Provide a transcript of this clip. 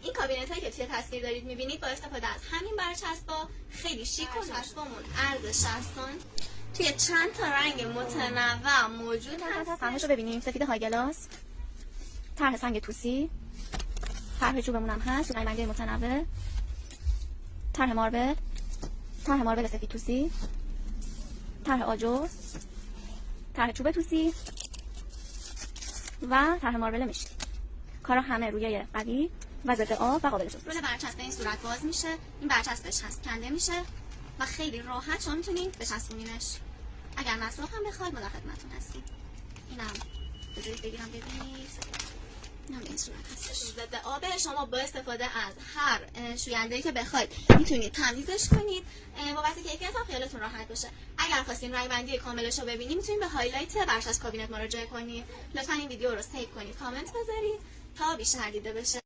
این کابینت هایی که توی تصویر دارید میبینید با استفاده از همین برچسبا خیلی شیک و برچسبامون عرض 60 سانت توی چند تا رنگ متنوع موجود هست. طرحش رو ببینیم، سفید های گلاس، طرح سنگ توسی، طرح چوبمون هم هست، رنگ‌های متنوع، طرح ماربل سفید توسی، طرح آجر، طرح چوب توسی و طرح ماربل میشی. کارا همه روی قوی و ضد آب و قابل شستشو. رول برچسب به این صورت باز میشه، این برچسبش هست کنده میشه و خیلی راحت شما میتونید بچسبونینش. اگر مسلوح هم بخواید ما در خدمتتون هستیم. اینم بذارید بگیرم ببینید. اینم به این صورت هستش. ضد آب شما با استفاده از هر شوینده‌ای که بخواید میتونید تمیزش کنید. وابسته کیفیت هم خیالتون راحت باشه. اگر خواستین رنگ بندی کاملش رو ببینید میتونید به هایلایت برچسب کابینت مراجعه کنید. لطفاً این ویدیو رو سیو کنید، کامنت بذارید تا بیشتر دیده بشه.